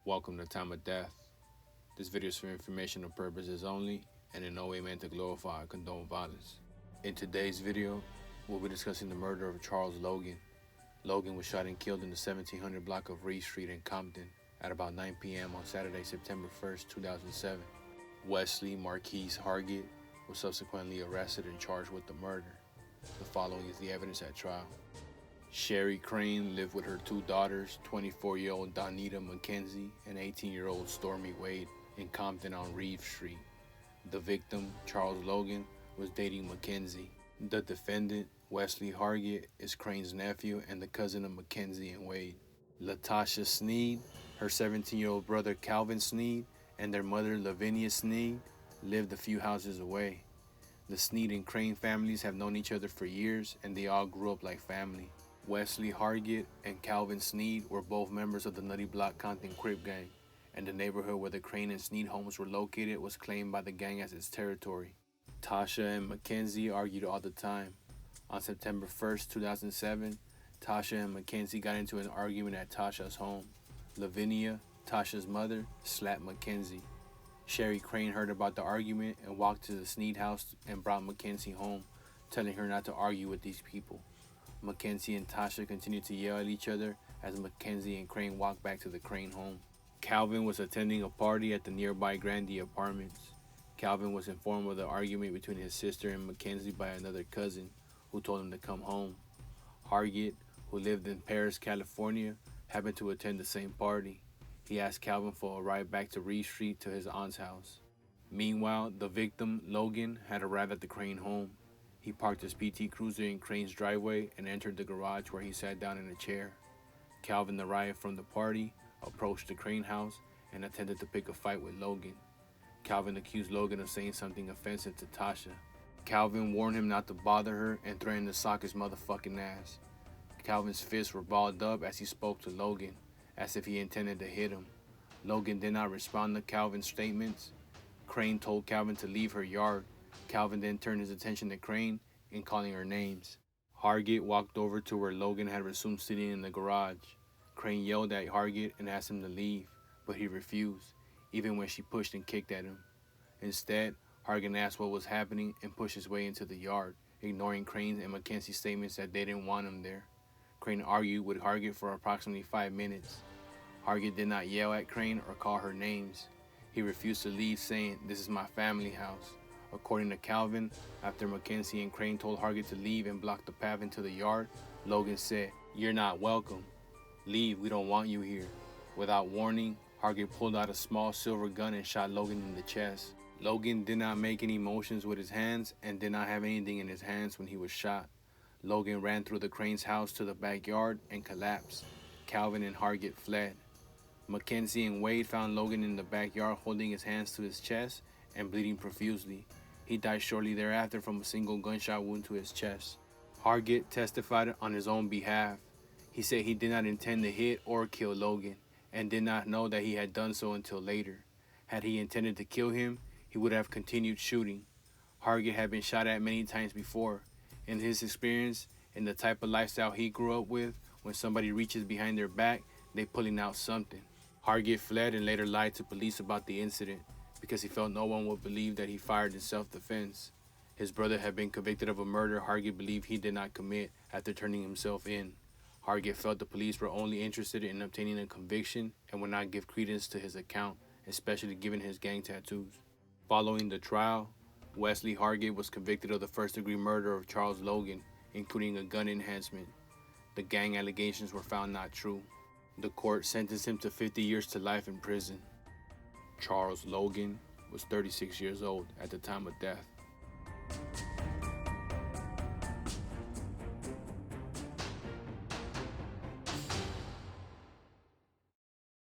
Welcome to Time of Death. This video is for informational purposes only and in no way meant to glorify or condone violence. In today's video, we'll be discussing the murder of Charles Logan. Logan was shot and killed in the 1700 block of Reed Street in Compton at about 9 p.m. on Saturday, September 1st, 2007. Wesley Marquise Hargett was subsequently arrested and charged with the murder. The following is the evidence at trial. Sherry Crane lived with her two daughters, 24-year-old Donita McKenzie and 18-year-old Stormy Wade, in Compton on Reeve Street. The victim, Charles Logan, was dating McKenzie. The defendant, Wesley Hargett, is Crane's nephew and the cousin of McKenzie and Wade. Latasha Sneed, her 17-year-old brother Calvin Sneed, and their mother Lavinia Sneed lived a few houses away. The Sneed and Crane families have known each other for years, and they all grew up like family. Wesley Hargett and Calvin Sneed were both members of the Nutty Block Compton Crip gang, and the neighborhood where the Crane and Sneed homes were located was claimed by the gang as its territory. Tasha and Mackenzie argued all the time. On September 1st, 2007, Tasha and Mackenzie got into an argument at Tasha's home. Lavinia, Tasha's mother, slapped Mackenzie. Sherry Crane heard about the argument and walked to the Sneed house and brought Mackenzie home, telling her not to argue with these people. Mackenzie and Tasha continued to yell at each other as Mackenzie and Crane walked back to the Crane home. Calvin was attending a party at the nearby Grandie Apartments. Calvin was informed of the argument between his sister and Mackenzie by another cousin, who told him to come home. Hargett, who lived in Paris, California, happened to attend the same party. He asked Calvin for a ride back to Reed Street to his aunt's house. Meanwhile, the victim, Logan, had arrived at the Crane home. He parked his PT Cruiser in Crane's driveway and entered the garage, where he sat down in a chair. Calvin arrived from the party, approached the Crane house, and attempted to pick a fight with Logan. Calvin accused Logan of saying something offensive to Tasha. Calvin warned him not to bother her and threatened to sock his motherfucking ass. Calvin's fists were balled up as he spoke to Logan, as if he intended to hit him. Logan did not respond to Calvin's statements. Crane told Calvin to leave her yard. Calvin then turned his attention to Crane and calling her names. Hargett walked over to where Logan had resumed sitting in the garage. Crane yelled at Hargett and asked him to leave, but he refused, even when she pushed and kicked at him. Instead, Hargett asked what was happening and pushed his way into the yard, ignoring Crane's and Mackenzie's statements that they didn't want him there. Crane argued with Hargett for approximately 5 minutes. Hargett did not yell at Crane or call her names. He refused to leave, saying, "This is my family house." According to Calvin, after Mackenzie and Crane told Hargett to leave and block the path into the yard, Logan said, "You're not welcome. Leave, we don't want you here." Without warning, Hargett pulled out a small silver gun and shot Logan in the chest. Logan did not make any motions with his hands and did not have anything in his hands when he was shot. Logan ran through the Crane's house to the backyard and collapsed. Calvin and Hargett fled. Mackenzie and Wade found Logan in the backyard holding his hands to his chest and bleeding profusely. He died shortly thereafter from a single gunshot wound to his chest. Hargett testified on his own behalf. He said he did not intend to hit or kill Logan and did not know that he had done so until later. Had he intended to kill him, he would have continued shooting. Hargett had been shot at many times before. In his experience and the type of lifestyle he grew up with, when somebody reaches behind their back, they pulling out something. Hargett fled and later lied to police about the incident because he felt no one would believe that he fired in self-defense. His brother had been convicted of a murder Hargett believed he did not commit after turning himself in. Hargett felt the police were only interested in obtaining a conviction and would not give credence to his account, especially given his gang tattoos. Following the trial, Wesley Hargett was convicted of the first-degree murder of Charles Logan, including a gun enhancement. The gang allegations were found not true. The court sentenced him to 50 years to life in prison. Charles Logan was 36 years old at the time of death.